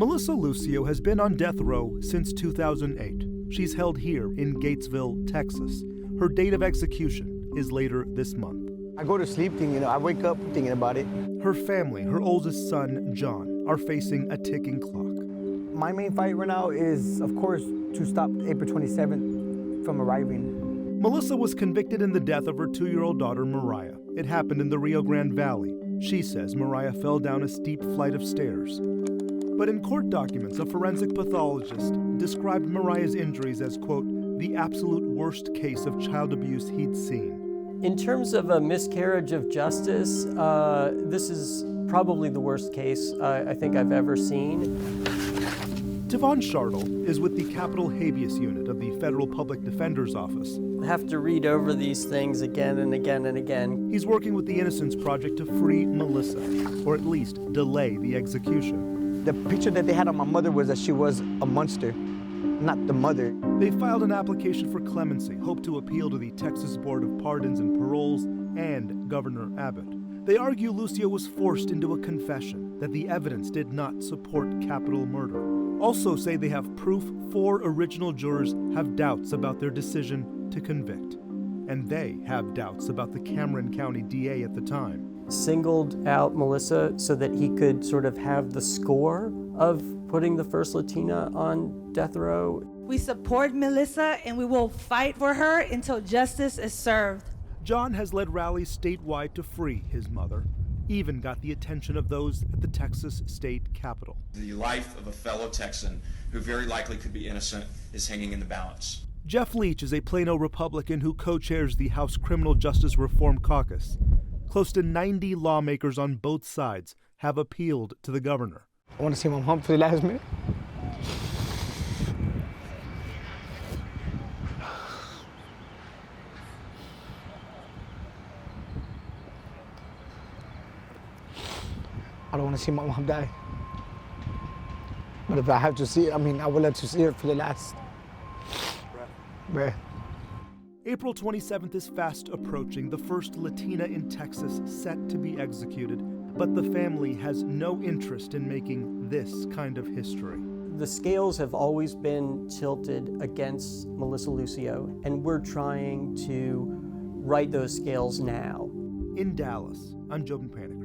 Melissa Lucio has been on death row since 2008. She's held here in Gatesville, Texas. Her date of execution is later this month. I go to sleep thinking, I wake up thinking about it. Her family, her oldest son, John, are facing a ticking clock. My main fight right now is, of course, to stop April 27th from arriving. Melissa was convicted in the death of her 2-year-old daughter, Mariah. It happened in the Rio Grande Valley. She says Mariah fell down a steep flight of stairs. But in court documents, a forensic pathologist described Mariah's injuries as, quote, the absolute worst case of child abuse he'd seen. In terms of a miscarriage of justice, this is probably the worst case I think I've ever seen. Devon Shardle is with the Capitol Habeas Unit of the Federal Public Defender's Office. I have to read over these things again and again and again. He's working with the Innocence Project to free Melissa, or at least delay the execution. The picture that they had on my mother was that she was a monster, not the mother. They filed an application for clemency, hope to appeal to the Texas Board of Pardons and Paroles and Governor Abbott. They argue Lucio was forced into a confession, that the evidence did not support capital murder. Also say they have proof 4 original jurors have doubts about their decision to convict. And they have doubts about the Cameron County DA at the time. Singled out Melissa so that he could sort of have the score of putting the first Latina on death row. We support Melissa and we will fight for her until justice is served. John has led rallies statewide to free his mother, even got the attention of those at the Texas State Capitol. The life of a fellow Texan who very likely could be innocent is hanging in the balance. Jeff Leach is a Plano Republican who co-chairs the House Criminal Justice Reform Caucus. Close to 90 lawmakers on both sides have appealed to the governor. I want to see my mom for the last minute. I don't want to see my mom die. But if I have to see it, I would like to see her for the last breath. April 27th is fast approaching, the first Latina in Texas set to be executed, but the family has no interest in making this kind of history. The scales have always been tilted against Melissa Lucio, and we're trying to right those scales now. In Dallas, I'm Joe Panic.